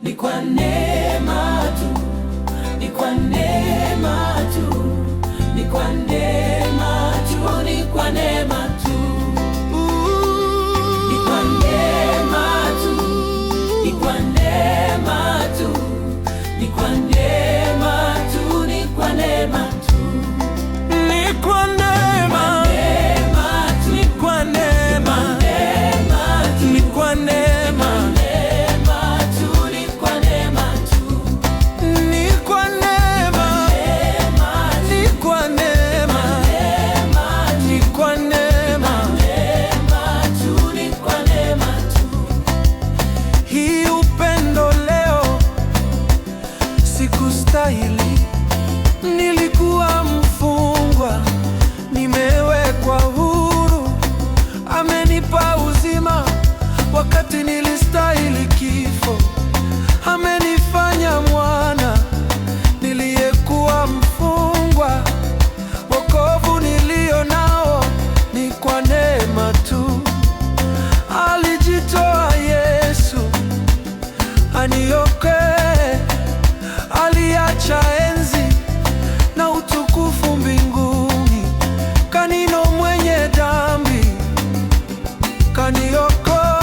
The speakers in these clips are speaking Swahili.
ni kwa neema tu, ni kwa neema tu, ni kwa neema tu, ni kwa neema tu, ni kwa neema tu, ni kwa neema tu, ni kwa neema tu, ni kwa neema tu, ni kwa neema, ni kwa neema, ni kwa neema. Nilikuwa mfungwa, nimewekwa huru. Amenipa uzima wakati nilistahili kifo. Amenifanya mwana niliyekuwa mfungwa. Wokovu nilio nao ni kwa neema tu. Alijitoa Yesu aniokoe, aliacha enzi na utukufu mbinguni, kanino mwenye dhambi, kaniokoa.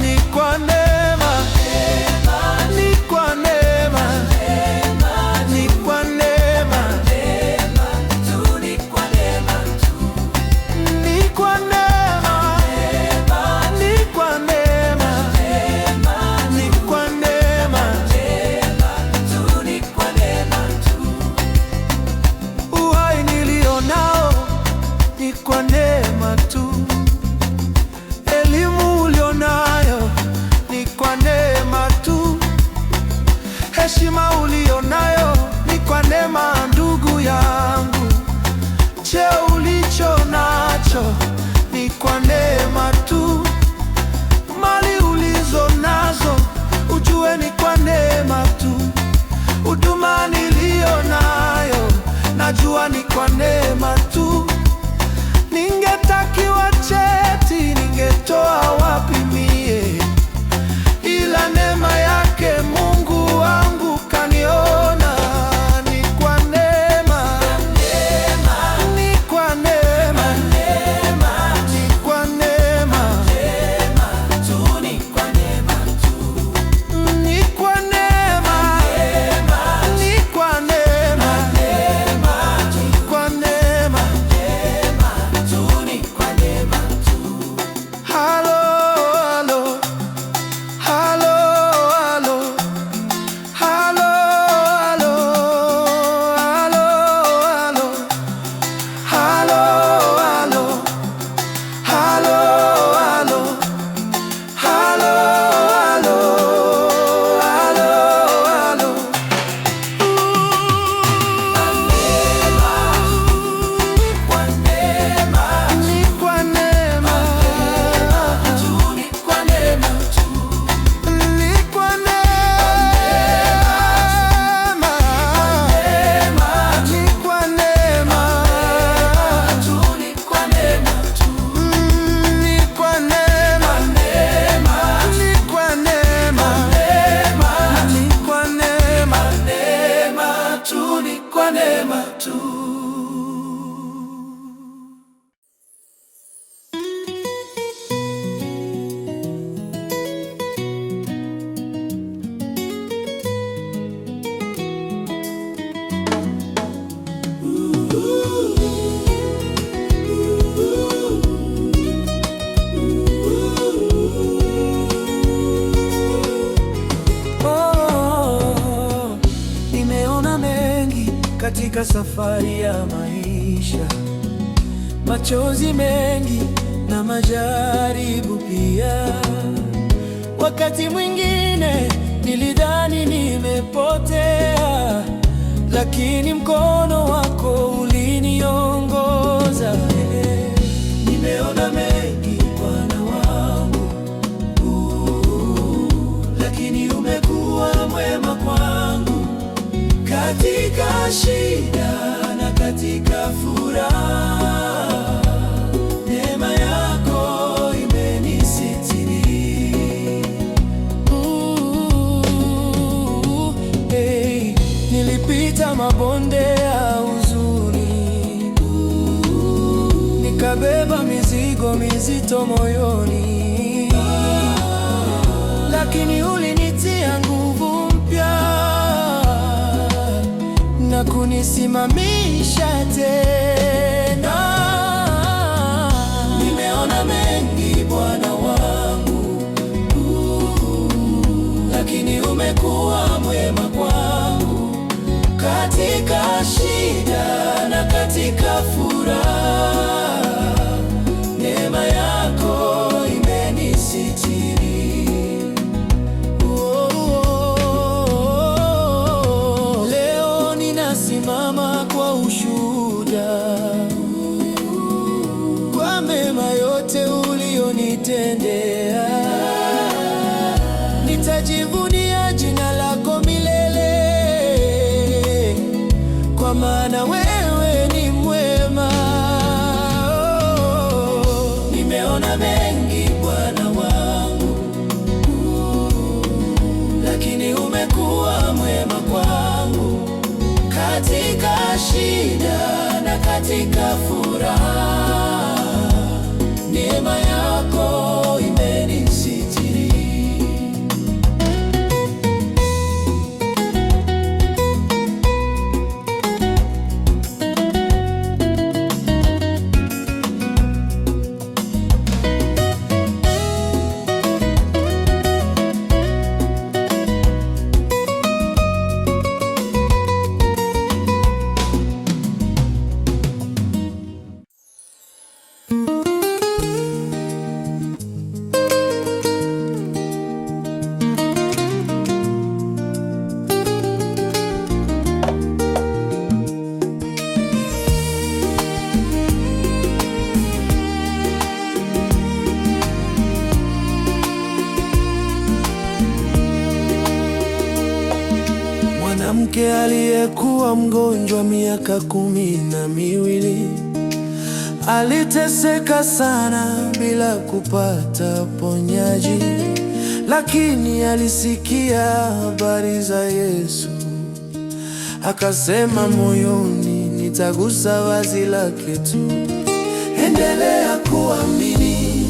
Ni kwa neema, ni kwa neema, ni kwa neema, ni kwa neema, ni kwa neema, ni kwa neema, ni kwa neema. Uhai nilio nao ni kwa neema tu. Elimu ulionayo ni kwa neema tu. Heshima ulionayo ni kwa neema, ndugu yangu. Cheo ulicho nacho ni kwa neema tu. Mali ulizo nazo ujue ni kwa neema tu. Huduma nilio nayo najua ni kwa neema tu. Ningetakiwa cheti, ningetoa wapi mie? Ila neema yake Mungu wangu kaniona. Ni kwa neema, ni kwa neema, ni kwa neema, ni kwa neema, ni kwa neema, ni kwa neema, ni kwa neema. Halo, halo, halo, halo, halo, halo, halo, halo, halo, halo, halo, halo, halo, halo. Ni kwa neema, ni kwa neema, ni kwa neema, ni kwa neema, ni kwa neema, ni kwa neema, ni kwa neema, ni kwa neema tu. Oh, nimeona mengi katika safari ya maisha, machozi mengi na majaribu pia. Wakati mwingine nilidhani nimepotea, lakini mkono wako uliniongoza. Nimeona mengi Bwana wangu, lakini umekuwa mwema kwangu, katika shida na katika furaha. Neema yako imenisitiri. mabonde ya huzuni, nikabeba mizigo mizito moyoni, lakini ulinitia nguvu mpya na kunisimamisha tena. Nimeona mengi Bwana wangu, lakini umekuwa mwema kwangu, katika shida na katika furaha, neema yako imenisitiri. Leo ninasimama kwa ushuhuda, kwa mema yote ulionitendea. Nitajivunia jina lako milele, kwa maana wewe ni mwema. Nimeona mengi Bwana wangu, lakini umekuwa mwema kwangu, katika shida na katika furaha, neema yako imenisitiri. Mwanamke aliyekuwa mgonjwa miaka 12 aliteseka sana bila kupata ponyaji, lakini alisikia habari za Yesu. Akasema moyoni, nitagusa vazi lake tu. Endelea kuamini,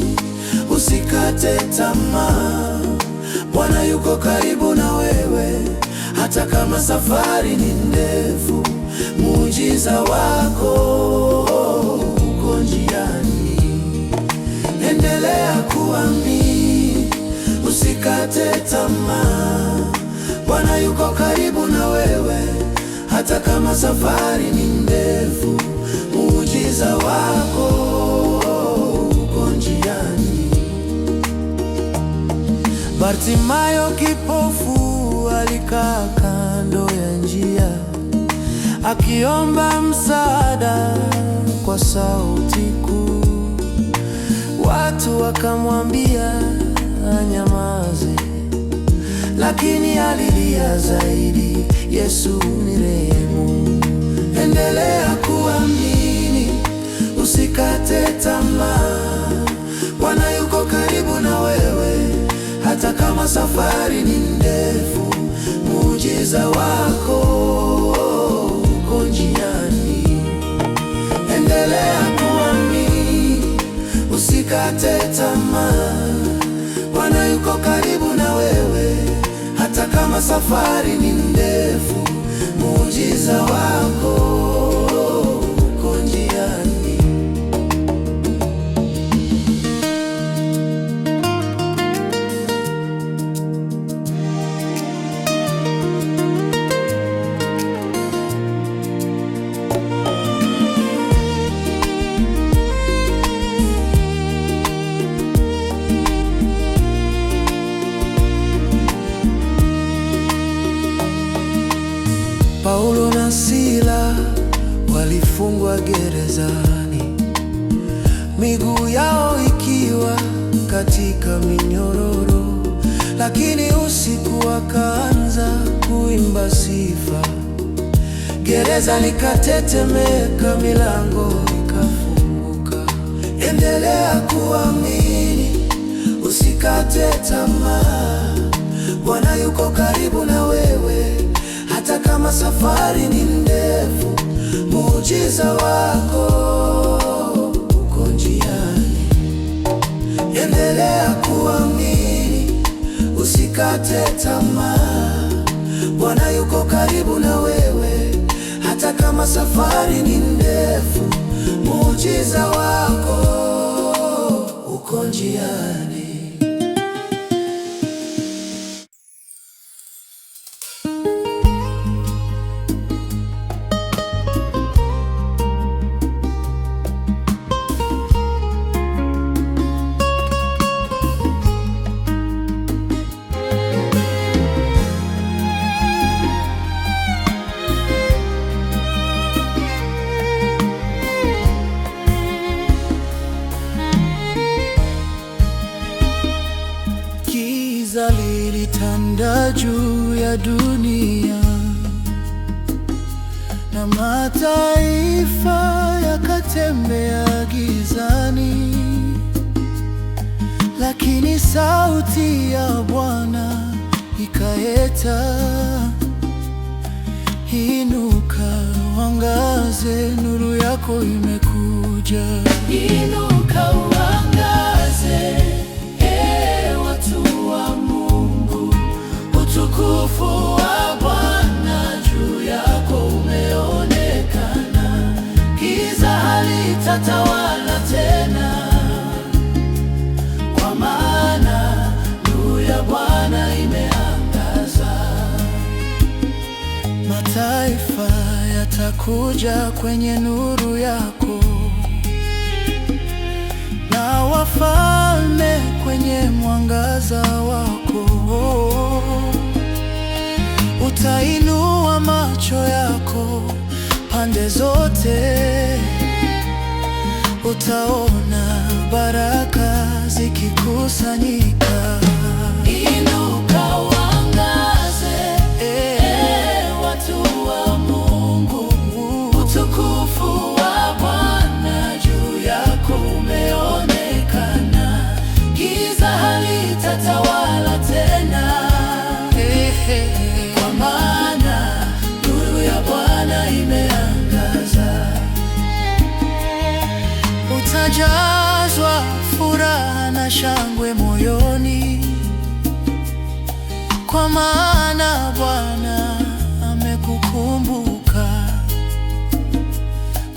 usikate tamaa. Bwana yuko karibu na wewe, hata kama safari ni ndefu. Muujiza wako uko njiani. Endelea kuamini, usikate tamaa. Bwana yuko karibu na wewe, hata kama safari ni ndefu. Muujiza wako uko njiani. Bartimayo kipofu alikaa kando ya njia, akiomba msaada kwa sauti kuu. Watu wakamwambia anyamaze, lakini alilia zaidi, Yesu nirehemu. Endelea kuamini, usikate tamaa. Bwana yuko karibu na wewe, hata kama safari ni ndefu. Muujiza wako uko njiani. Endelea kuamini, usikate tamaa. Bwana yuko karibu na wewe, hata kama safari ni ndefu. Muujiza wako uko njiani. Paulo na Sila walifungwa gerezani, miguu yao ikiwa katika minyororo, lakini usiku wakaanza kuimba sifa. Gereza likatetemeka, milango ikafunguka. Endelea kuamini, usikate tamaa. Bwana yuko karibu na wewe, hata kama safari ni ndefu, muujiza wako uko njiani. Endelea kuamini, usikate tamaa. Bwana yuko karibu na wewe, hata kama safari ni ndefu, muujiza wako uko njiani. Giza lilitanda juu ya dunia na mataifa yakatembea gizani, lakini sauti ya Bwana ikaita, inuka, uangaze, nuru yako imekuja. Inuka uangaze, watu wa Mungu, utukufu wa Bwana juu yako umeonekana. Giza halitatawala tena, kwa maana nuru ya Bwana imeangaza. Mataifa yatakuja kwenye nuru yako, na wafalme kwenye mwangaza wako. Utainua macho yako pande zote, utaona baraka zikikusanyika. Inuka uangaze, watu wa Mungu, utukufu wa Bwana juu yako umeonekana. Giza halitatawala tena, kwa maana nuru ya Bwana imeangaza. Utajazwa furaha na shangwe moyoni, kwa maana Bwana amekukumbuka.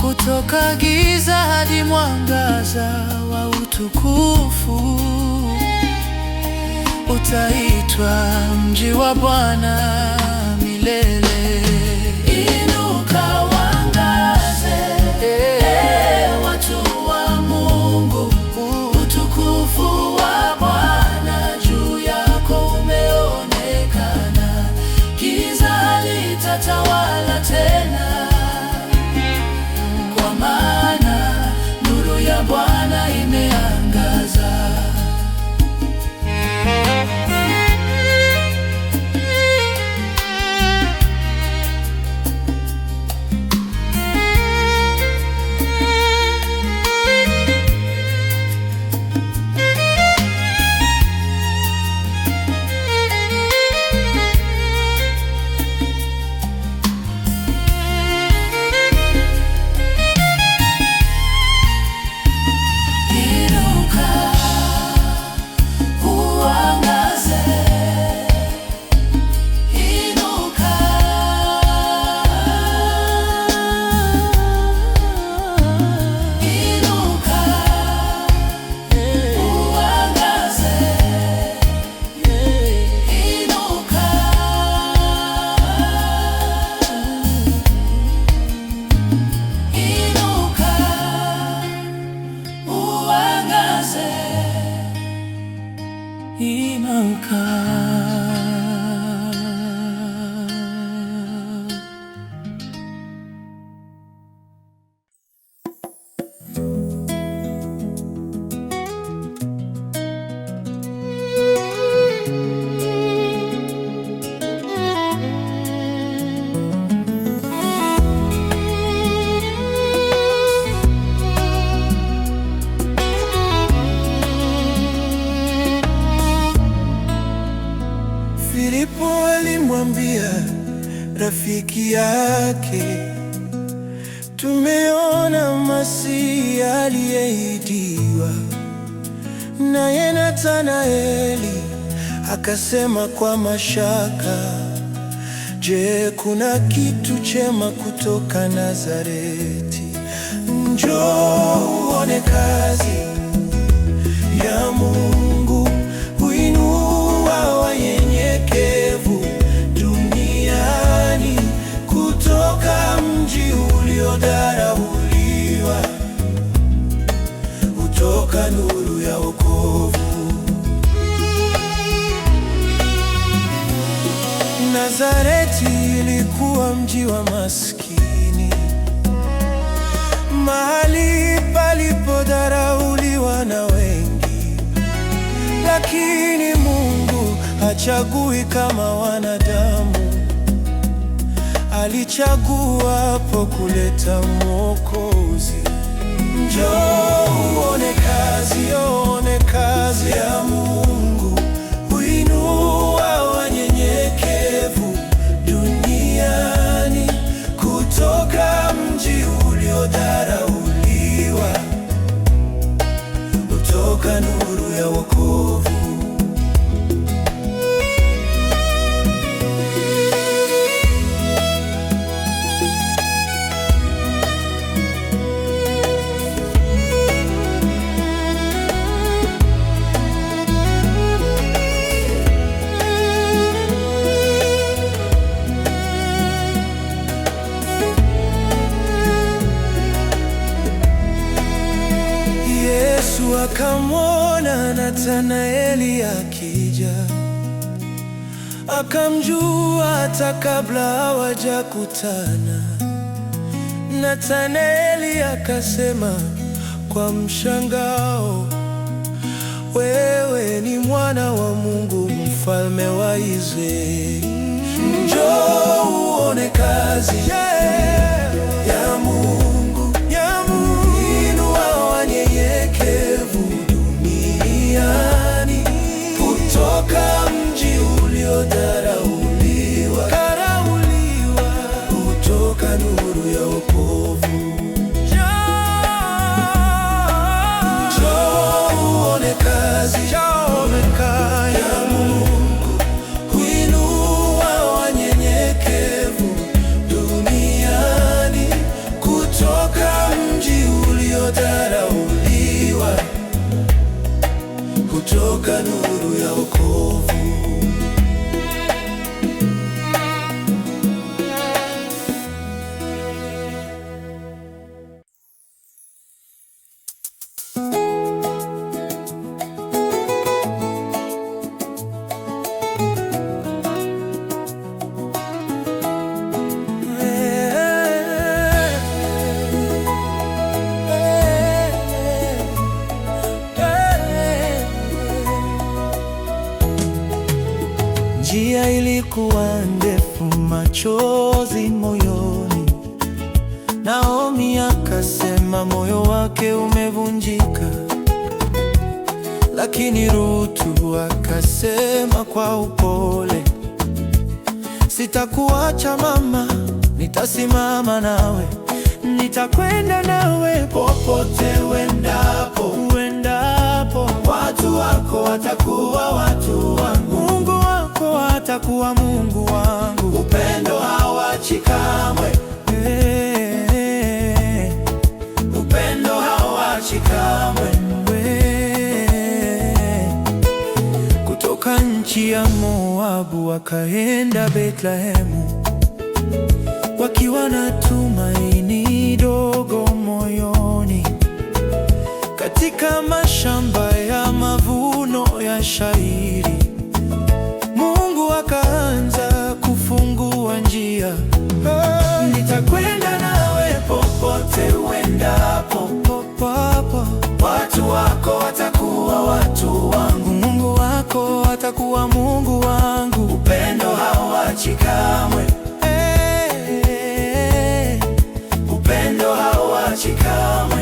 Kutoka giza hadi mwangaza wa utukufu, utaitwa mji wa Bwana milele. Inuka uangaze, watu wa Mungu, utukufu wa Bwana juu yako umeonekana. Giza halitatawala tena, kwa maana nuru ya Bwana imeangaza. rafiki yake. Tumeona Masihi aliyeahidiwa, naye Nathanaeli akasema kwa mashaka, je, kuna kitu chema kutoka Nazareti? Njoo uone kazi ya Mungu, huinua wanyenyekevu duniani. Kutoka mji uliodharauliwa hutoka nuru ya wokovu. Nazareti ilikuwa mji wa maskini, mahali palipodharauliwa na wengi, lakini Mungu hachagui kama wanadamu. Alichagua hapo kuleta Mwokozi. Njoo uone kazi ya Mungu, huinua wanyenyekevu duniani. Kutoka mji uliodharauliwa hutoka nuru ya wokovu. Akamwona Nathanaeli akija, akamjua hata kabla hawajakutana. Nathanaeli akasema kwa mshangao, wewe ni mwana wa Mungu, mfalme wa Israeli. Njoo uone kazi ya Mungu, inua wanyenyekevu duniani. Kutoka mji uliodharauliwa hutoka nuru ya wokovu. Njoo uone kazi ya Mungu, huinua wanyenyekevu duniani. Kutoka mji uliodharauliwa hutoka nuru ya wokovu. Njia ilikuwa ndefu, machozi moyoni. Naomi akasema moyo wake umevunjika, lakini Ruthu akasema kwa upole, sitakuacha mama, nitasimama nawe, nitakwenda nawe popote uendapo. Watu wako watakuwa watu wangu, Mungu wako atakuwa Mungu wangu. Upendo hauachi kamwe, upendo hauachi kamwe. Kutoka nchi ya Moabu wakaenda Bethlehemu, wakiwa na tumaini dogo moyoni. Katika mashamba ya mavuno ya shayiri, Mungu akaanza kufungua njia. Nitakwenda nawe popote uendapo, watu wako watakuwa watu wangu, Mungu wako atakuwa Mungu wangu. Upendo hauachi kamwe, upendo hauachi kamwe.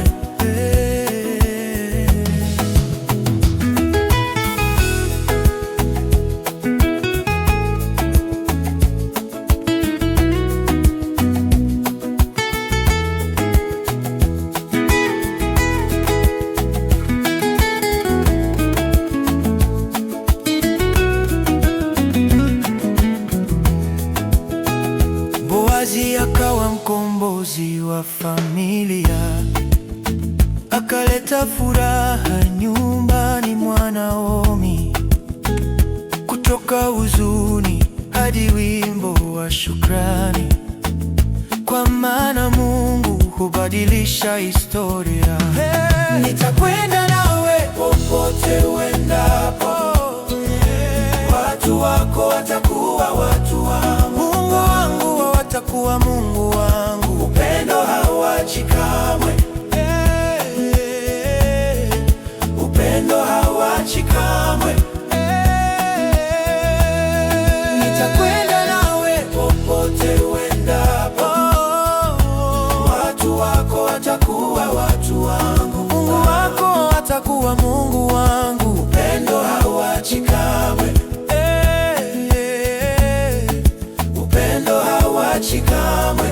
mkombozi wa familia, akaleta furaha nyumbani mwa Naomi. Kutoka huzuni hadi wimbo wa shukrani, kwa maana Mungu hubadilisha historia. Nitakwenda nawe popote uendapo, watu wako watakuwa watu wangu, Mungu wangu watakuwa Mungu wangu. Upendo hauachi kamwe, upendo hauachi kamwe. Nitakwenda nawe popote uendapo, watu wako watakuwa watu wangu, Mungu wako watakuwa Mungu wangu. Upendo hauachi kamwe, upendo hauachi kamwe.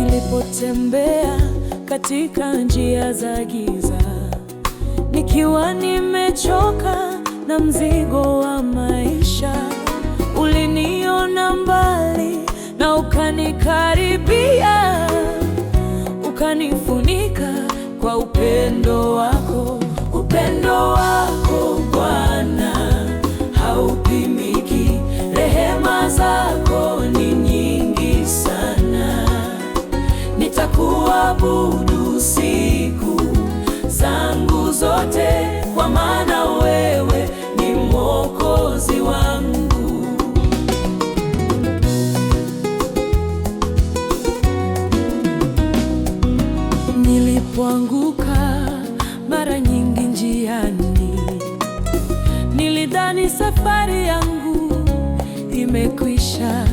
Nilipotembea katika njia za giza, nikiwa nimechoka na mzigo wa maisha, uliniona mbali na ukanikaribia, ukanifunika kwa upendo wako. Upendo wako Bwana haupimiki, rehema zako ni nyingi sana. Nitakuabudu siku zangu zote, kwa maana wewe ni Mwokozi wangu. Nilipoanguka mara nyingi njiani, nilidhani safari yangu imekwisha,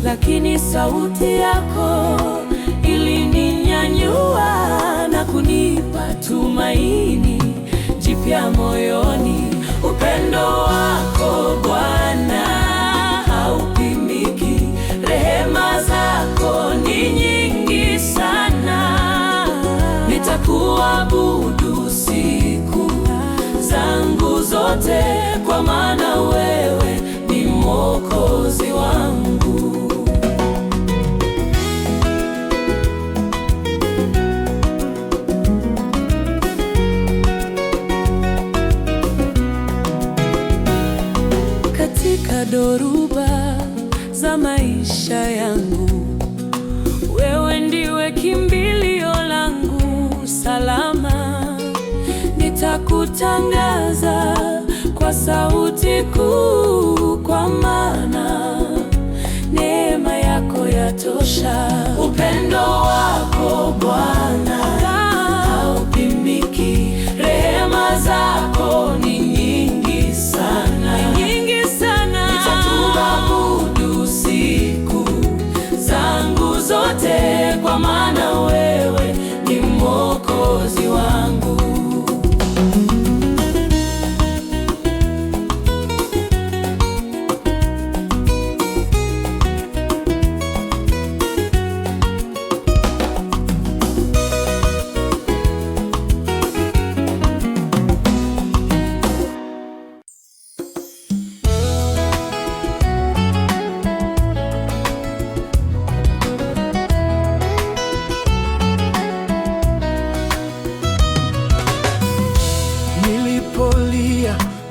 lakini sauti yako ilininyanyua na kunipa tumaini jipya moyoni. Upendo wako Bwana haupimiki, rehema zako ni nyingi sana. Nitakuabudu siku zangu zote, kwa maana wewe ni Mwokozi wangu. Katika dhoruba za maisha yangu, wewe ndiwe kimbilio langu salama. Nitakutangaza kwa sauti kuu, kwa maana neema yako yatosha. Upendo wako Bwana haupimiki, rehema zako ni nyingi sana, nyingi sana. Nitakuabudu siku zangu zote, kwa maana wewe ni Mwokozi wangu.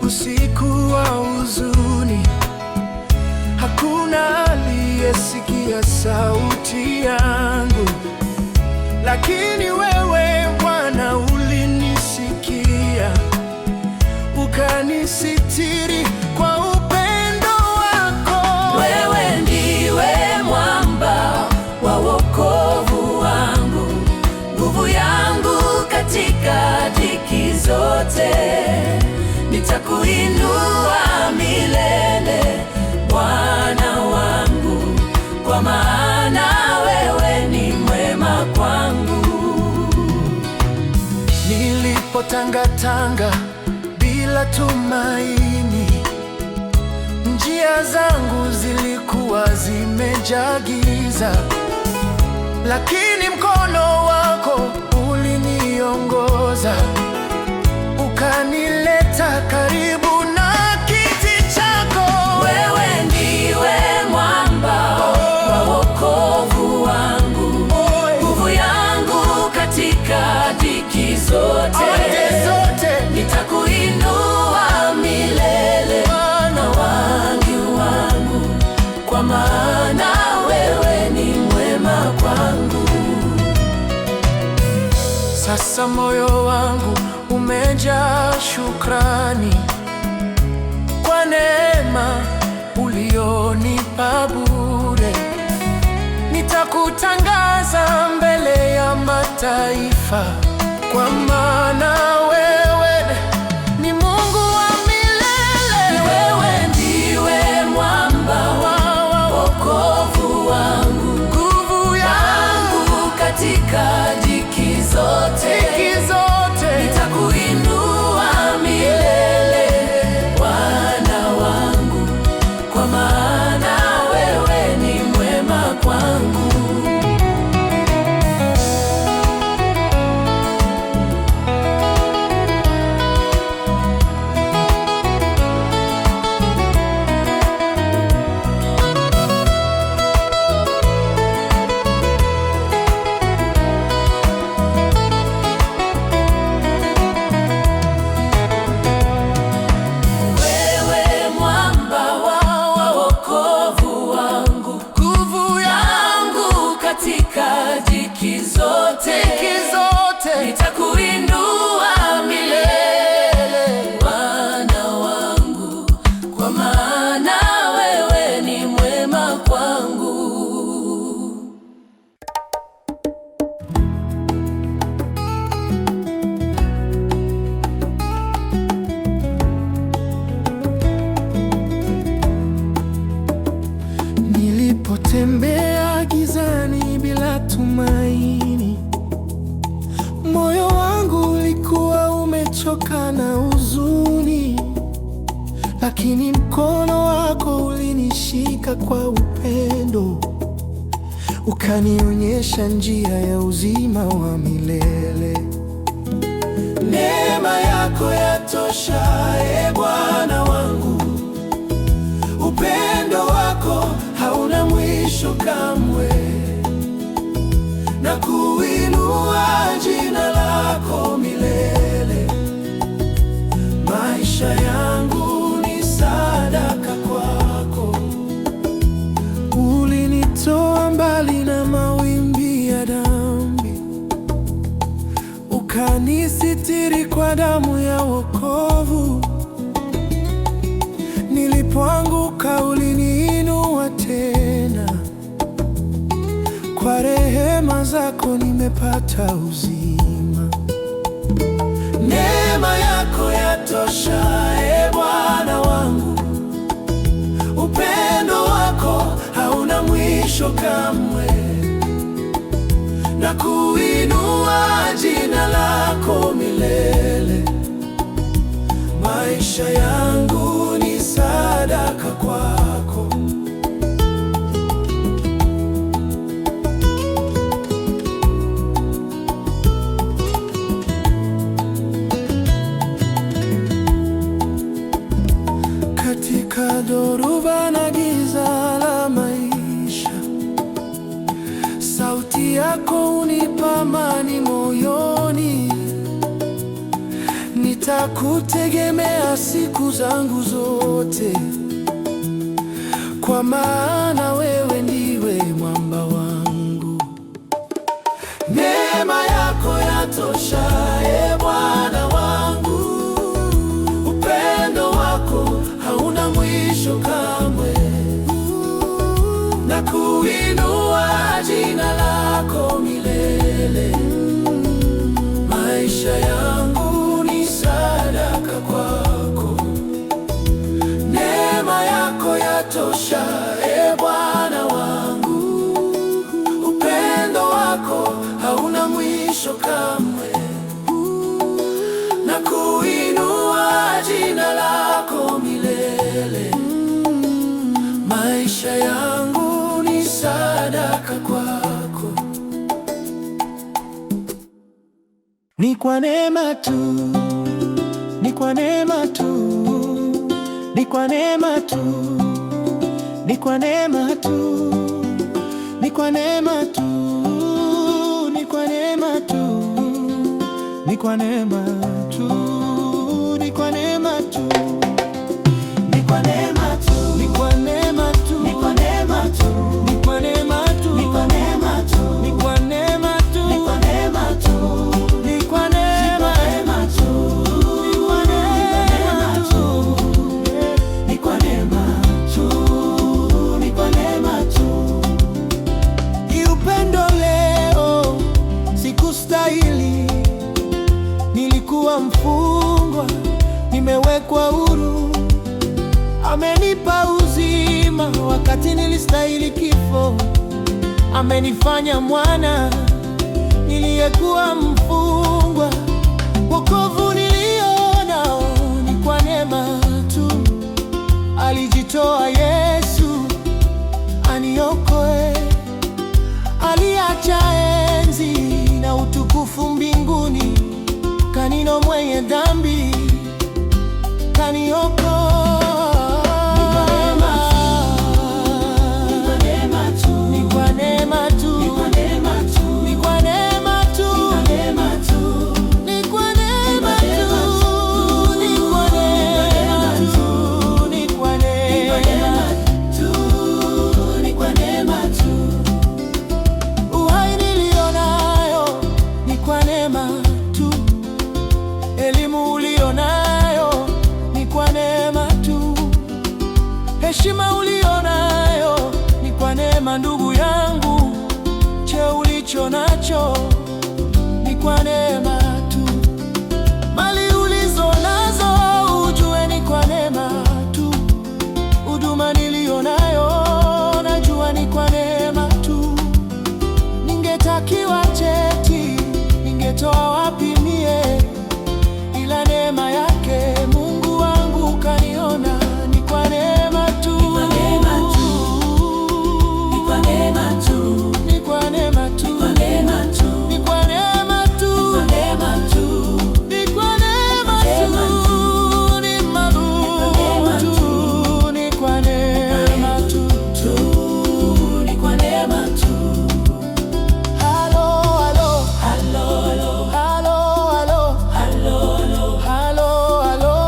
Usiku wa huzuni, hakuna aliyesikia sauti yangu, lakini wewe Bwana ulinisikia, ukanisitiri kwa upendo wako. Wewe ndiwe mwamba wa wokovu wangu, nguvu yangu katika dhiki zote. Nitakuinua milele Bwana wangu, kwa maana wewe ni mwema kwangu. nilitangatanga bila tumaini, njia zangu zilikuwa zimejaa giza, lakini mkono wako uliniongoza, ukanileta karibu na kiti chako. Wewe ndiwe mwamba wa wokovu wangu, nguvu yangu katika dhiki zote. Nitakuinua milele, Bwana wangu, kwa maana wewe ni mwema kwangu. Sasa moyo wangu umejaa shukrani kwa neema ulionipa bure. Nitakutangaza mbele ya mataifa, kwa maana wewe ni Mungu wa milele. Wewe ndiwe mwamba wa wokovu wangu, nguvu yangu katika dhiki zote. Nitakuinua milele, Bwana wangu, kwa maana wewe ni mwema kwangu. Katika dhiki zote, nitakuinua milele, Bwana wangu, kwa maana wewe ni mwema kwangu. Nilipotembea gizani bila tumaini, moyo wangu ulikuwa umechoka na huzuni, lakini mkono wako ulinishika kwa upendo, ukanionyesha njia ya uzima wa milele. Neema yako yatosha, Bwana wangu, upendo wako hauna mwisho kamwe, na kuinua jina lako milele. Maisha yangu ni sadaka kwako, ulinitoa mbali na mawimbi ya dhambi, ukanisitiri kwa damu ya wokovu. Nilipoanguka uliniinua tena, kwa rehema zako nimepata uzima. Neema yako yatosha, Bwana wangu, upendo wako hauna mwisho kamwe, na kuinua jina lako milele. Maisha yangu ni sadaka kwako. Katika dhoruba na giza la maisha, sauti yako hunipa amani moyoni. Nitakutegemea siku zangu zote, kwa maana wewe ndiwe mwamba wangu. Neema yako yatosha, Bwana wangu, upendo wako hauna mwisho kamwe, na kuinua jina lako milele. Maisha yangu ni sadaka kwako, neema yako yatosha, Bwana wangu, upendo wako hauna mwisho kamwe, na sadaka kwako. Ni kwa neema tu, ni kwa neema tu, ni kwa neema tu, ni kwa neema tu, ni kwa neema tu, ni kwa neema tu, ni kwa neema tu, ni kwa neema tu, ni kwa neema tu, ni kwa neema tu, ni kwa neema tu, ni kwa neema tu, ni kwa neema tu, ni kwa neema tu, ni kwa neema tu, ni kwa neema tu, ni kwa neema tu, ni kwa neema tu. Ni upendo leo sikustahili, nilikuwa mfungwa, nimewekwa huru. Amenipa uzima wakati nilistahili kifo. Amenifanya mwana niliyekuwa mfungwa. Wokovu nilionao ni kwa neema tu. Alijitoa Yesu aniokoe. Aliacha enzi na utukufu mbinguni, kanino mwenye dhambi kaniokoa. Heshima ulionayo ni kwa neema, ndugu yangu. Cheo ulicho nacho ni kwa neema tu. Mali ulizo nazo ujue ni kwa neema tu. Huduma nilionayo najua ni kwa neema tu. Ningetakiwa cheti, ningetoa wapi mie? Ila neema yake Mungu wangu kaniona. Ni kwa neema tu, ni kwa neema tu, ni kwa neema tu, ni kwa neema tu, ni kwa neema tu, ni kwa neema tu, ni kwa neema tu, ni marumu tu, ni kwa neema tu, ni kwa neema tu. Halo, halo, halo, halo, halo, halo, halo, halo,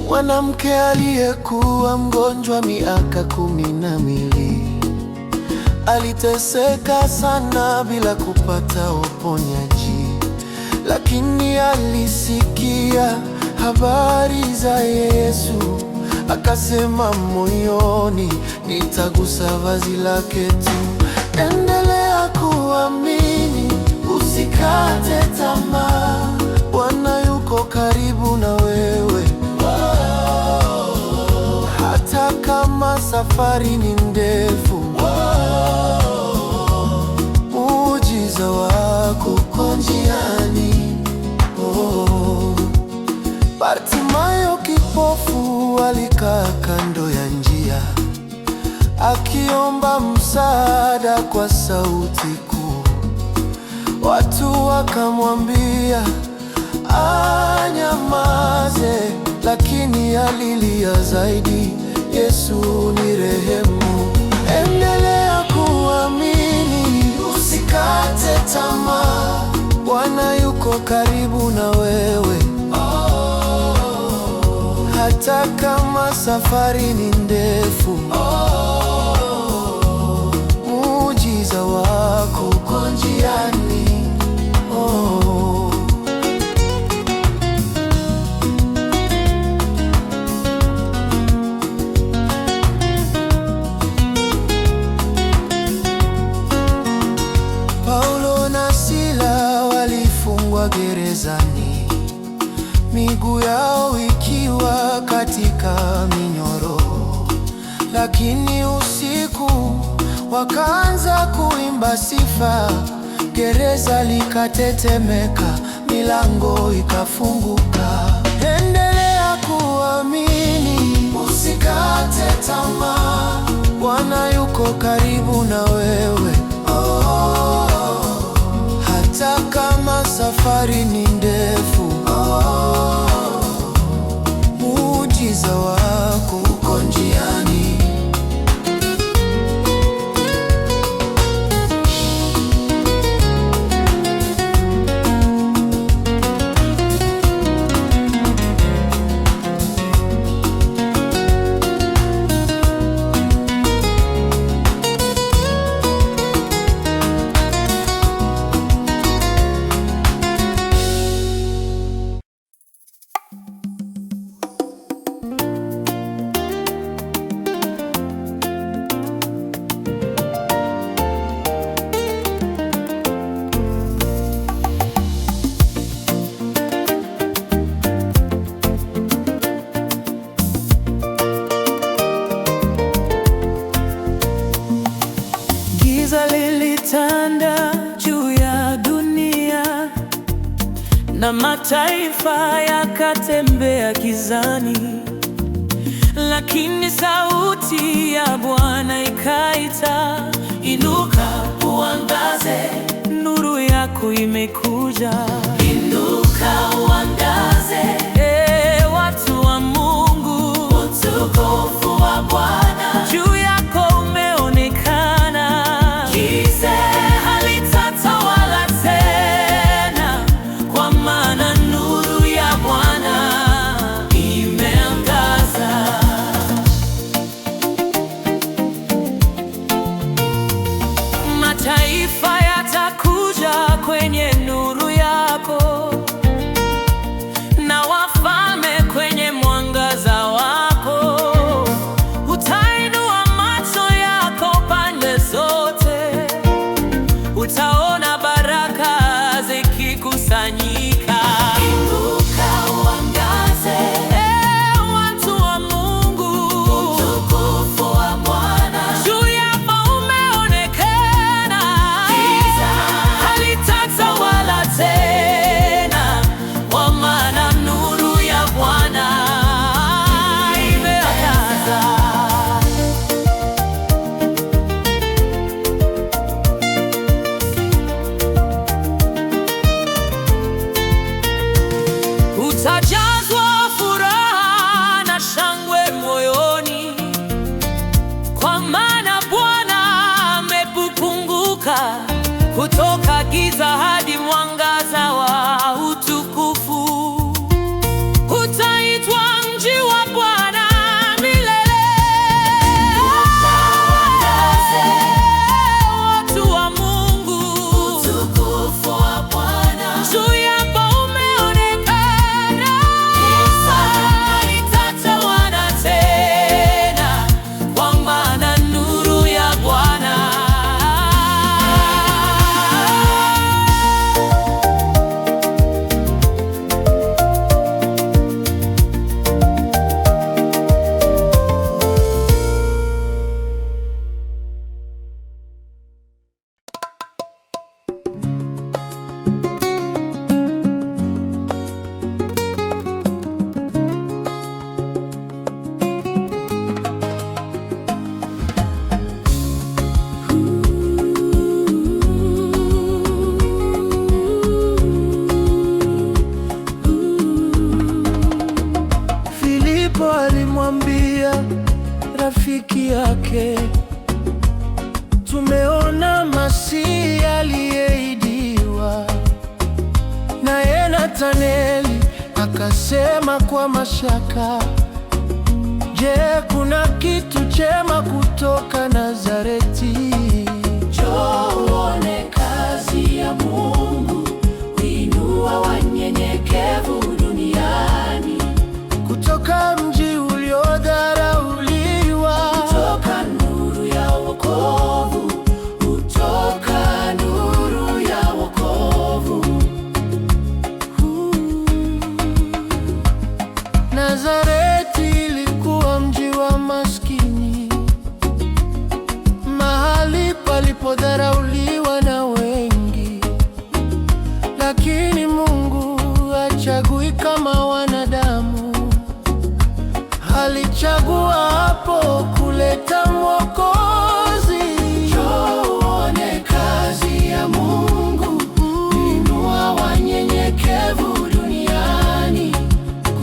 Mwanamke aliyekuwa mgonjwa miaka 12 aliteseka sana bila kupata uponyaji, lakini alisikia habari za Yesu, akasema moyoni, nitagusa vazi lake tu. Endelea kuamini, usikate tamaa, Bwana yuko safari ni ndefu, muujiza wako uko njiani. Bartimayo kipofu alikaa kando ya njia, akiomba msaada kwa sauti kuu. Watu wakamwambia anyamaze, lakini alilia zaidi, Yesu nirehemu. Endelea kuamini, usikate tamaa, Bwana yuko karibu na wewe. Hata kama safari ni ndefu, muujiza wako uko njiani. Paulo na Sila walifungwa gerezani, miguu yao ikiwa katika minyororo, lakini usiku wakaanza kuimba sifa. Gereza likatetemeka, milango ikafunguka. Endelea kuamini, usikate tamaa, Bwana yuko karibu na wewe. Hata kama safari ni ndefu, muujiza wako uko njiani. Giza lilitanda juu ya dunia, na mataifa yakatembea gizani, lakini sauti ya Bwana ikaita, inuka uangaze, nuru yako imekuja. Inuka uangaze, watu wa Mungu, utukufu wa Bwana juu yako umeonekana. Giza halitatawala tena, kwa maana nuru ya Bwana imeangaza. Mataifa yatakuja kwenye nuru yako, na wafalme kwenye mwangaza wako. Utainua macho yako pande zote, utaona baraka zikikusanyika. Inuka uangaze, watu wa Mungu, utukufu wa Bwana juu yako umeonekana. Giza halitatawala tena, kwa maana nuru ya Bwana imeangaza. Utajazwa furaha na shangwe moyoni, kwa maana Bwana amekupunguka kutoka giza hadi mwangaza wa utukufu. Utaitwa mji wa Bwana milele. Watu wa Mungu, utukufu wa Bwana juu yako umeonekana. alimwambia rafiki yake, tumeona Masihi aliyeidiwa. Naye Nathanaeli akasema kwa mashaka, je, kuna kitu chema kutoka Nazareti? Njoo uone kazi ya Mungu, huinua wanyenyekevu duniani. Kutoka mji uliodharauliwa, kutoka nuru ya wokovu, kutoka nuru ya wokovu. Nazareti ilikuwa mji wa maskini, mahali palipodharauliwa na wengi, lakini Mungu hachagui kama wanadamu. Alichagua hapo kuleta Mwokozi. Njoo uone kazi ya Mungu, huinua wanyenyekevu duniani.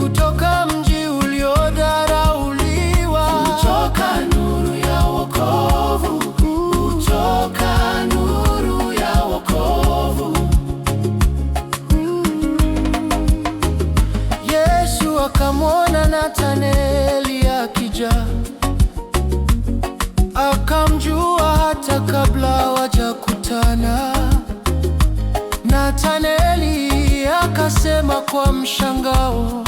Kutoka mji uliodharauliwa, kutoka nuru ya wokovu, kutoka nuru ya wokovu. Yesu akamwona Nathanaeli akija, akamjua hata kabla hawajakutana. Nathanaeli akasema kwa mshangao,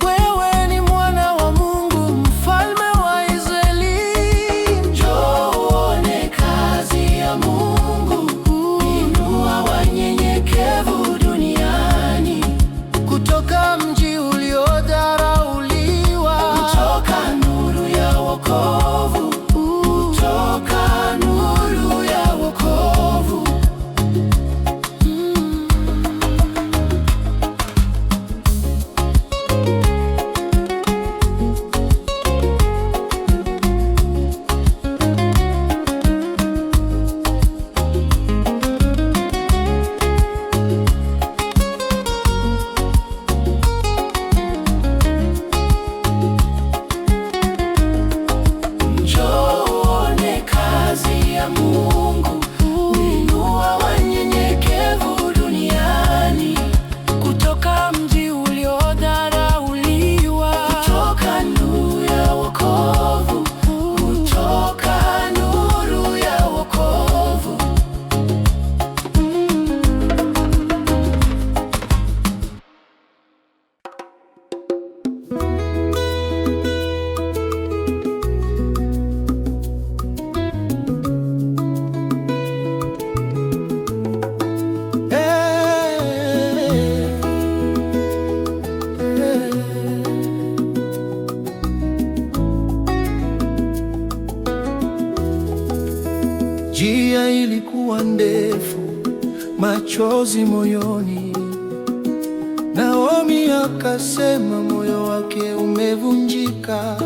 wewe ni mwana wa Mungu, mfalme wa Israeli. Njoo uone kazi ya Mungu, inua wanyenyekevu duniani. Kutoka mji uliodharauliwa, kutoka nuru ya wokovu, kutoka nuru ya wokovu. Njoo uone kazi ya Mungu, huinua wanyenyekevu duniani. kutoka mji uliodharauliwa, kutoka nuru ya wokovu, kutoka nuru ya wokovu. Njia ilikuwa ndefu, machozi moyoni. Naomi akasema moyo wake umevunjika,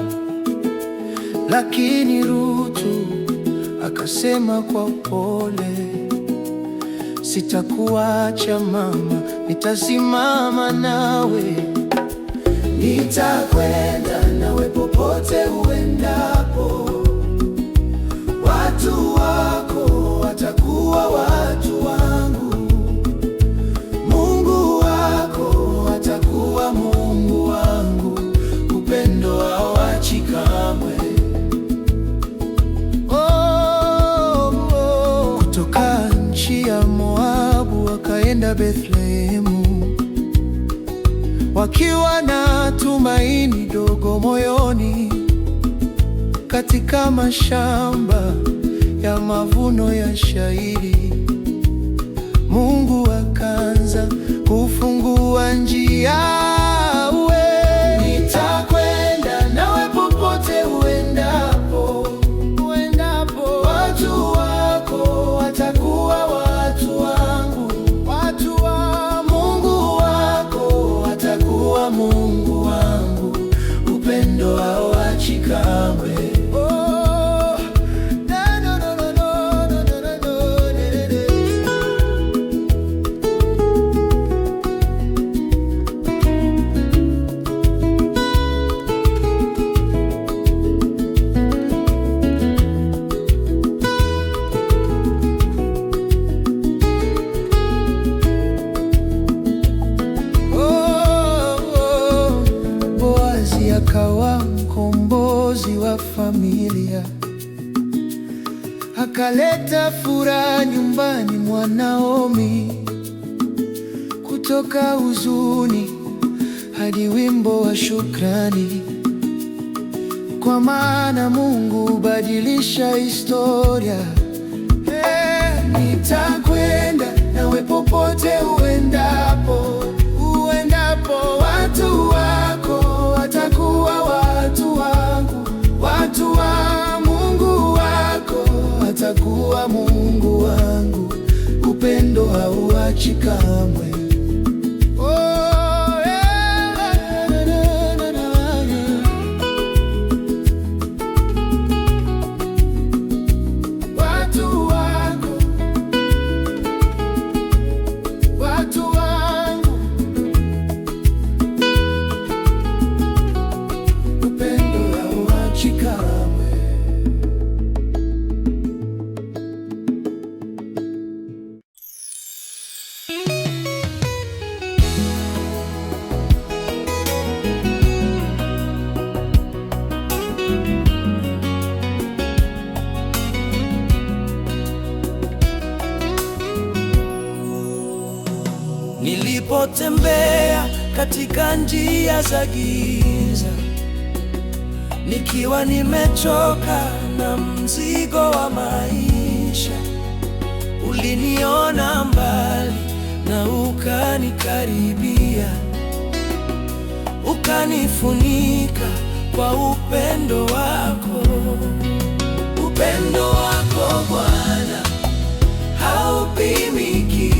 lakini Ruthu akasema kwa upole, sitakuacha mama, nitasimama nawe. Nitakwenda nawe popote uendapo, watu wako watakuwa watu wangu, Mungu wako atakuwa Mungu wangu, upendo hauachi kamwe. Kutoka nchi ya Moabu wakaenda Bethlehemu, wakiwa na tumaini dogo moyoni. Katika mashamba ya mavuno ya shayiri, Mungu akaanza kufungua njia. Nitakwenda nawe popote uendapo, watu wako watakuwa watu wangu, Mungu wako atakuwa Mungu wangu, upendo hauachi kamwe. mwokozi wa familia, akaleta furaha nyumbani mwa Naomi. Kutoka huzuni hadi wimbo wa shukrani, kwa maana Mungu hubadilisha historia. Nitakwenda nawe popote uendapo, watu wako watakuwa watu wangu, watu wa Mungu wako watakuwa Mungu wangu. Upendo hauachi kamwe. Nilipotembea katika njia za giza, nikiwa nimechoka na mzigo wa maisha, uliniona mbali na ukanikaribia, ukanifunika kwa upendo wako. Upendo wako Bwana haupimiki,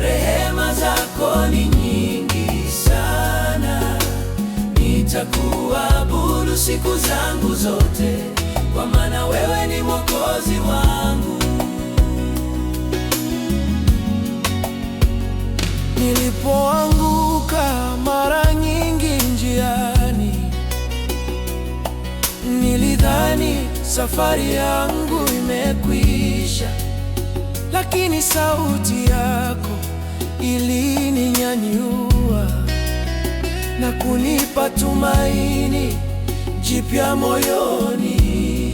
rehema zako ni nyingi sana. Nitakuabudu siku zangu zote, kwa maana wewe ni mwokozi wangu. Nilipoanguka mara nyingi njiani, nilidhani safari yangu imekwisha, lakini sauti yako ilininyanyua na kunipa tumaini jipya moyoni.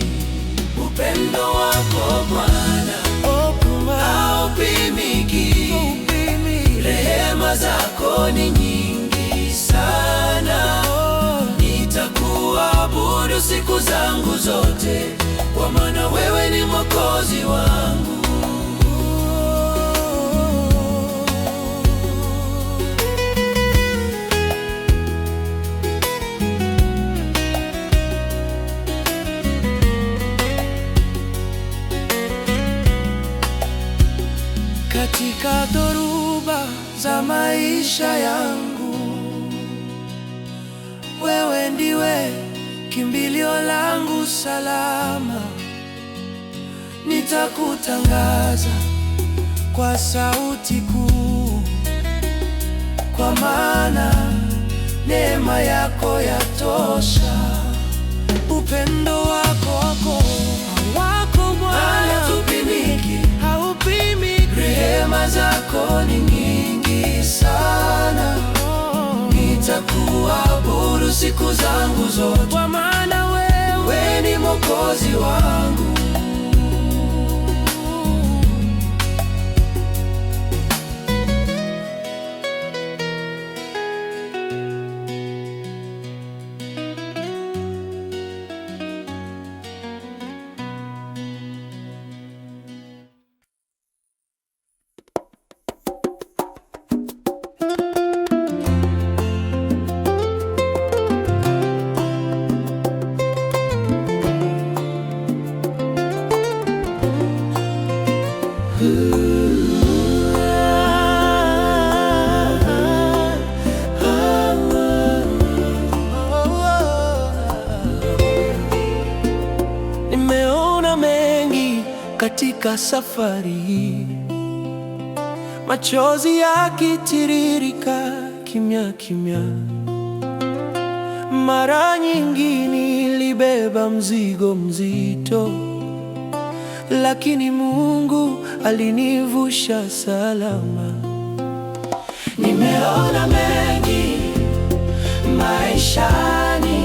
Upendo wako Bwana haupimiki, rehema zako ni nyingi sana. Nitakuabudu siku zangu zote, kwa maana wewe ni mwokozi wangu. Katika dhoruba za maisha yangu, wewe ndiwe kimbilio langu salama. Nitakutangaza kwa sauti kuu, kwa maana neema yako yatosha. Upendo wako Bwana haupimiki, rehema zako ni nyingi sana. Nitakuabudu siku zangu zote, kwa maana wewe ni mwokozi wangu. Nimeona mengi katika safari hii, machozi yakitiririka kimya kimya. Mara nyingi nilibeba mzigo mzito, lakini Mungu alinivusha salama. Nimeona mengi maishani,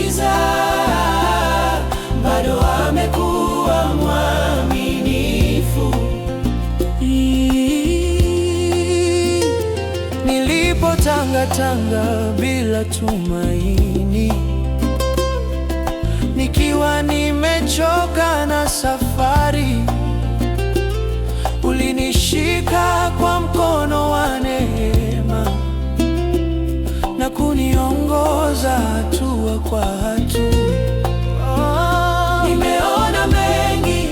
giza, bado amekuwa mwaminifu. Nilipotangatanga bila tumaini, nikiwa nimechoka na safari, ulinishika kwa mkono wa neema na kuniongoza hatua kwa hatua. Nimeona mengi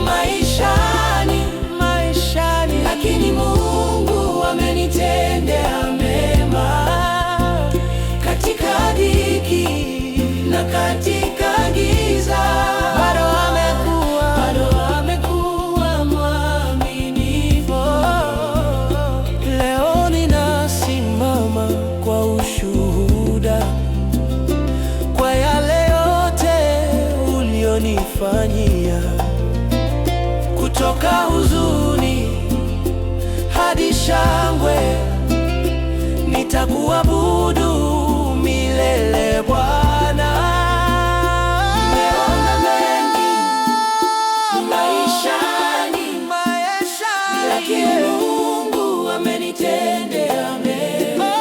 maishani, lakini Mungu amenitendea mema. Katika dhiki na katika giza, bado amekuwa mwaminifu. Leo ninasimama kwa ushuhuda kwa yale yote ulionifanyia, kutoka huzuni hadi shangwe, nitakuabudu milele Bwana. Nimeona mengi maishani, lakini Mungu amenitendea mema.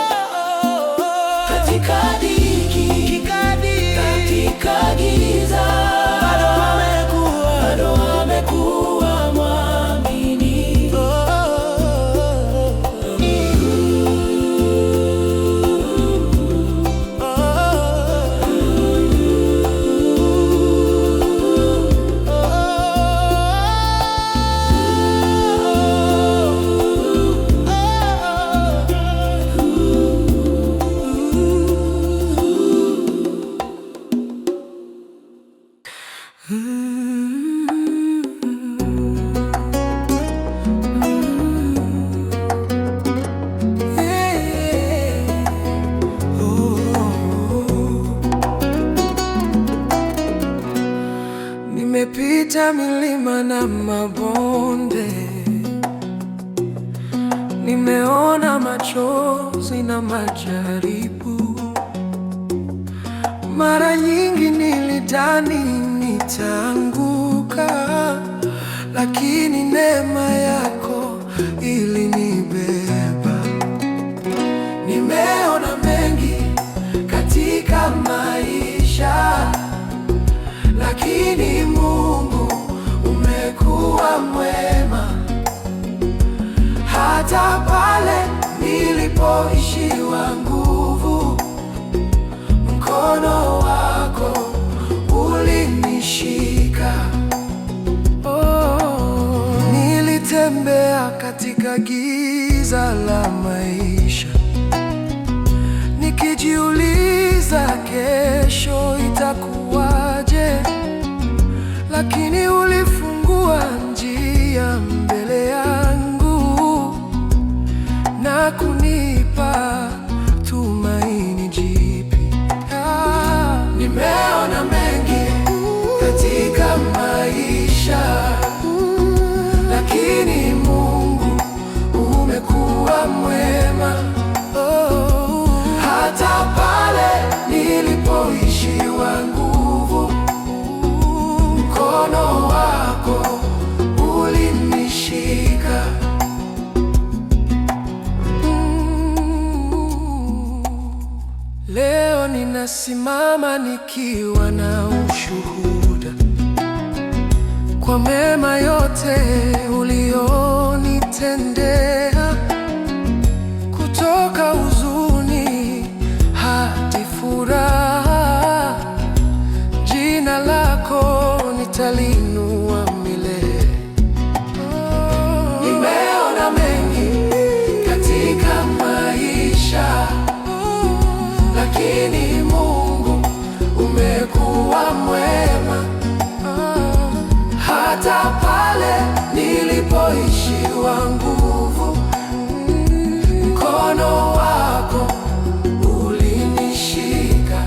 Katika dhiki, katika giza, bado amekuwa mwaminifu. Nimepita milima na mabonde, nimeona machozi na majaribu. Mara nyingi nilidhani nitaanguka, lakini neema yako ilinibeba. Nimeona mengi katika maisha, lakini Mungu umekuwa mwema. Hata pale nilipoishiwa nguvu, mkono wako ulinishika. Nilitembea katika giza la maisha, nikijiuliza kesho itakuwaje, lakini ulifungua njia mbele yangu na kunipa tumaini jipya. Nimeona mengi katika maisha, lakini Mungu umekuwa mwema. Hata pale nilipoishiwa nguvu, mkono wako ulinishika. Leo ninasimama nikiwa na ushuhuda kwa mema yote ulionitendea, kutoka huzuni hadi furaha. Jina lako nitalinua milele. Nimeona mengi katika maisha, lakini Mungu umekuwa mwema. Hata pale nilipoishiwa nguvu, mkono wako ulinishika.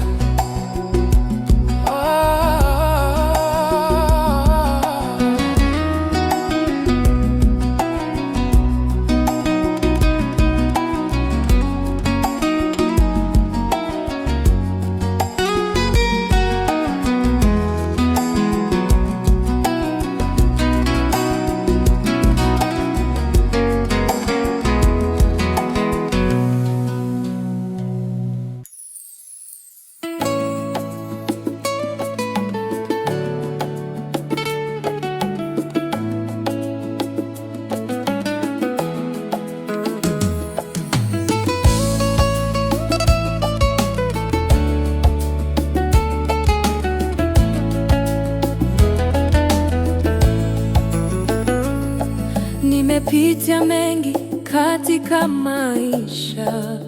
Nimepitia mengi katika maisha,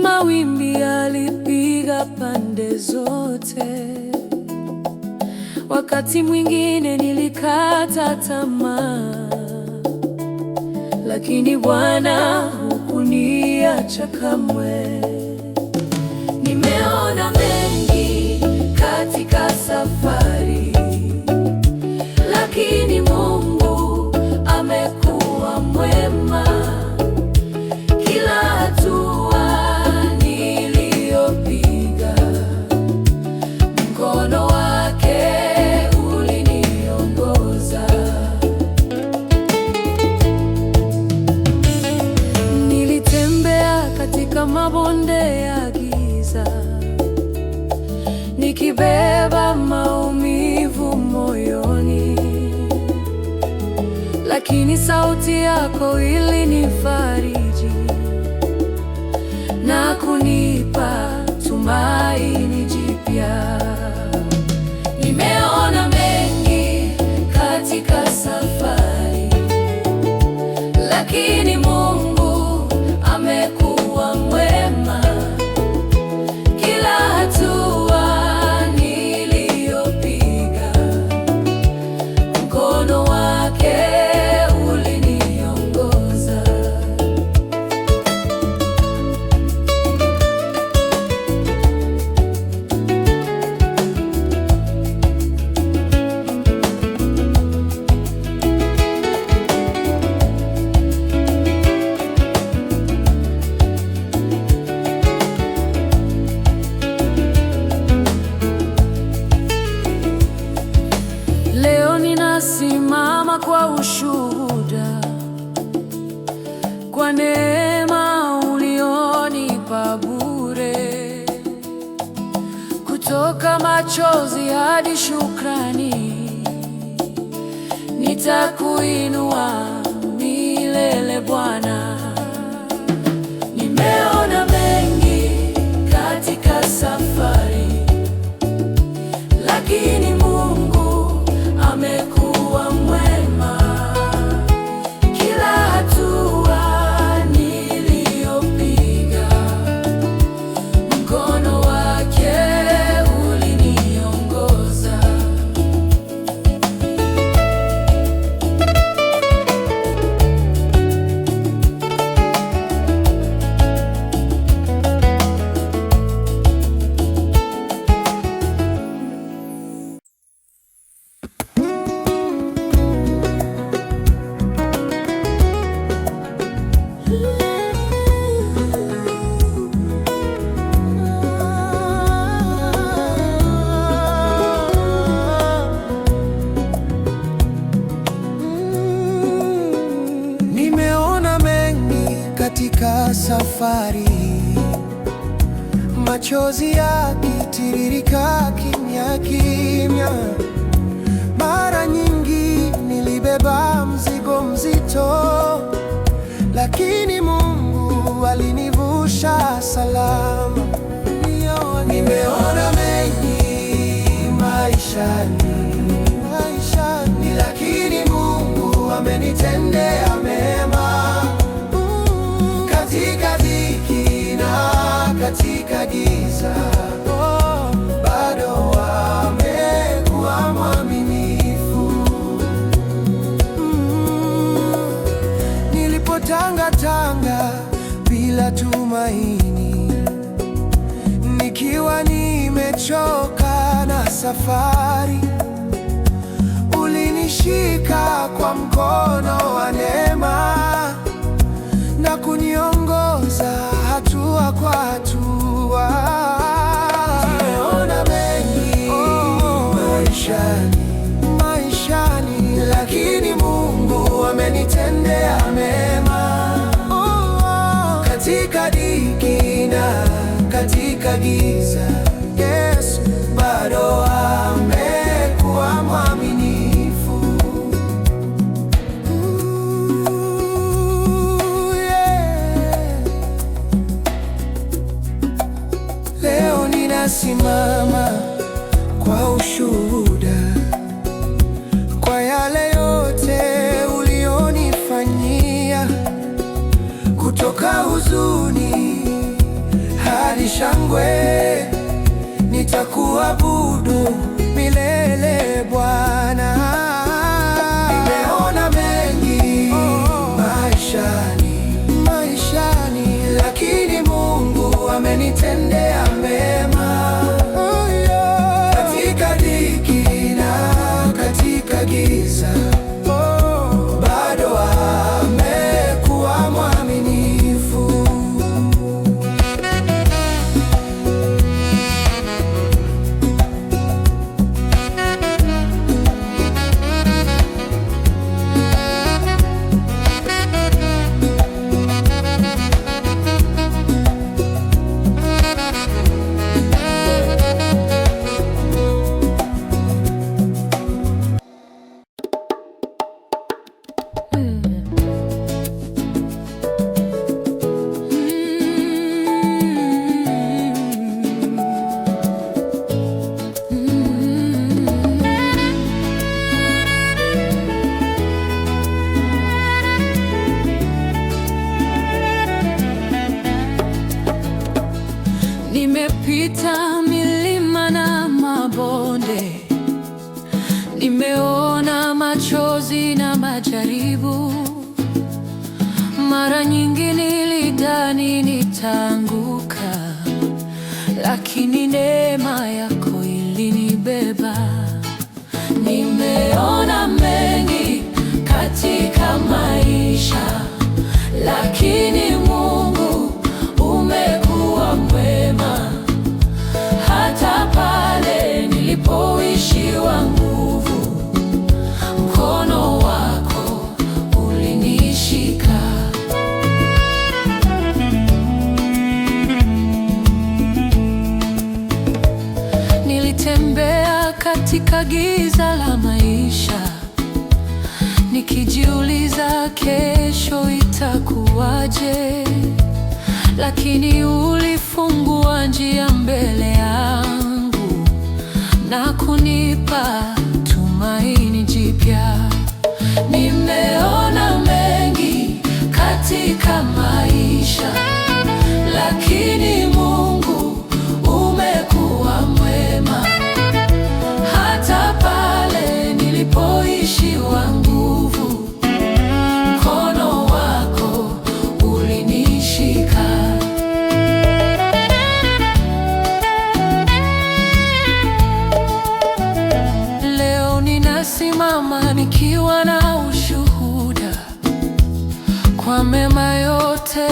mawimbi yalipiga pande zote. Wakati mwingine nilikata tamaa, lakini Bwana hukuniacha kamwe. Nimeona mengi katika safari, lakini Mungu amekuwa mwema. Kila hatua niliyopiga, mkono wake uliniongoza. Nilitembea katika mabonde ya giza, nikibeba maumivu moyoni, lakini sauti yako ilinifariji na kunipa tumaini jipya. Nimeona mengi katika safari, lakini Mungu amekuwa mwema. Kila hatua niliyopiga, mkono wake uliniongoza. Leo ninasimama kwa ushuhuda, kwa neema ulionipa bure. Kutoka machozi hadi shukrani, nitakuinua milele Bwana. Nimeona mengi katika safari, lakini Mungu amekuwa mwema. Kila hatua niliyopiga, mkono wake uliniongoza. Nimeona mengi katika safari, machozi yakitiririka kimya kimya. Mara nyingi nilibeba mzigo mzito, lakini Mungu alinivusha salama. Nimeona mengi maishani, lakini Mungu amenitendea mema. Katika dhiki na katika giza, bado amekuwa mwaminifu. Nilipotangatanga bila tumaini, nikiwa nimechoka na safari, ulinishika kwa mkono wa neema na kuniongoza hatua kwa hatua. Nimeona mengi maishani, lakini Mungu amenitendea mema. Katika dhiki na katika giza, Yesu bado amekuwa mwaminifu. Leo ninasimama ushuhuda kwa yale yote ulio huzuni hadi shangwe, nitakuabudu milele Bwana. Nimeona mengi maishani, lakini Mungu amenitendea mema. Katika dhiki na katika giza, bado amekuwa mwaminifu. Nimepita milima na mabonde, nimeona machozi na majaribu. Mara nyingi nilidhani nitaanguka, lakini neema yako ilinibeba. Nimeona mengi katika maisha, lakini Mungu umekuwa mwema. Hata pale nilipoishiwa nguvu, mkono wako ulinishika. Nilitembea katika giza la maisha, nikijiuliza kesho itakuwaje, lakini ulifungua njia mbele yangu na kunipa tumaini jipya. Nimeona mengi katika maisha, lakini Mungu umekuwa mwema. Hata pale nilipoishiwa nguvu, mkono wako ulinishika. Leo ninasimama nikiwa na ushuhuda kwa mema yote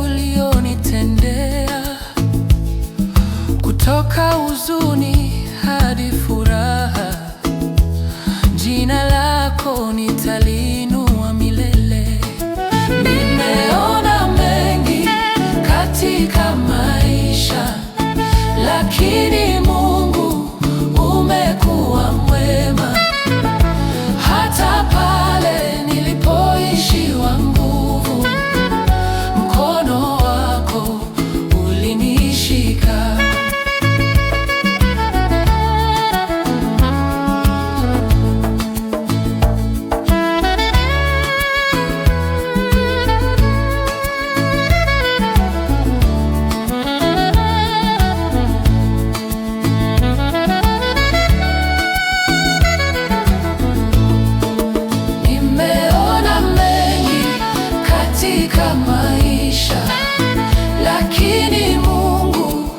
ulionitendea, kutoka huzuni hadi furaha. Jina lako nitaliinua milele. Nimeona mengi katika maisha, lakini Mungu umekuwa mwema. Hata pale nilipoishiwa nguvu, mkono wako ulinishika. Nimeona mengi katika maisha, lakini Mungu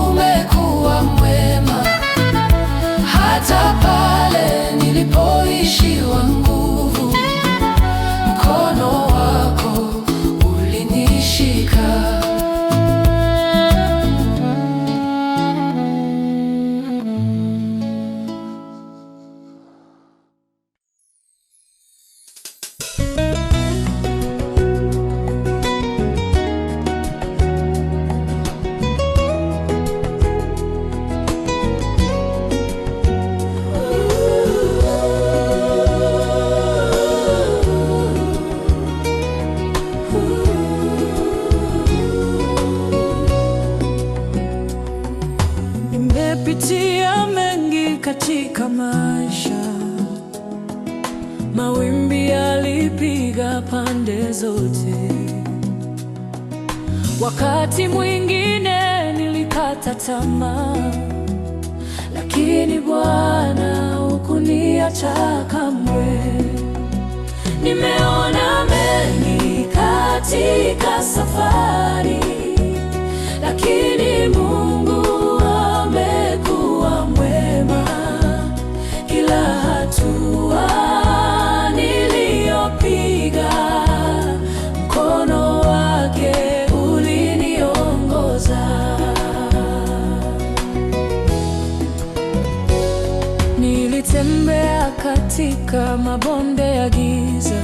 umekuwa mwema. Hata pale nilipoishiwa nguvu, mkono wako ulinishika. Nimepitia mengi katika maisha, mawimbi yalipiga pande zote. Wakati mwingine nilikata tamaa, lakini Bwana hukuniacha kamwe. Nimeona mengi katika safari, lakini Mungu amekuwa mwema. Kila hatua niliyopiga, mkono wake uliniongoza. Nilitembea katika mabonde ya giza,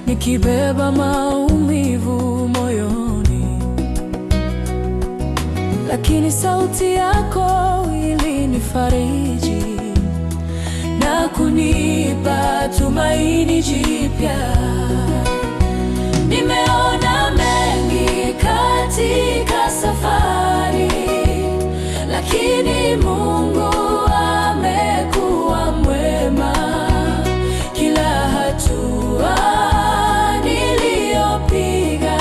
nikibeba maumivu moyoni, lakini sauti yako ilinifariji na kunipa tumaini jipya. Nimeona mengi katika safari, lakini Mungu amekuwa mwema. Kila hatua niliyopiga,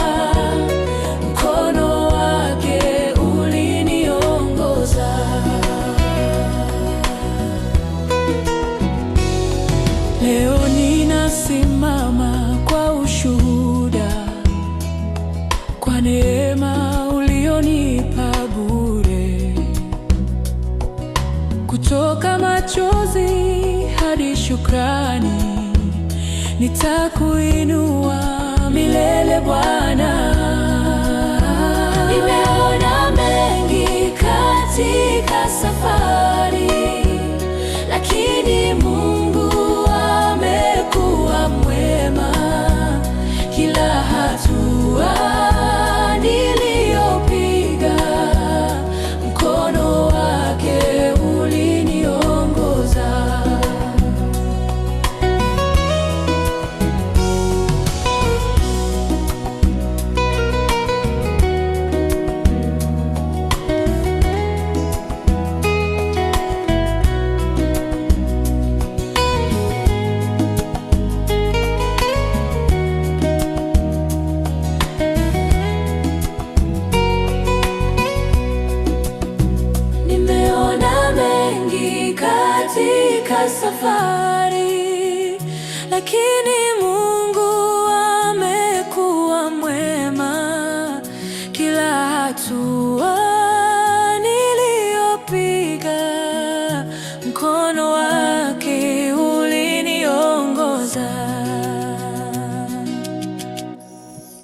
mkono wake uliniongoza. Leo ninasimama kwa ushuhuda, kwa neema ulionipa bure. Kutoka machozi hadi shukrani, nitakuinua milele Bwana. Nimeona mengi katika safari, lakini Mungu amekuwa mwema. Kila hatua niliyopiga, mkono wake uliniongoza. Katika safari, lakini Mungu amekuwa mwema. Kila hatua niliyopiga, mkono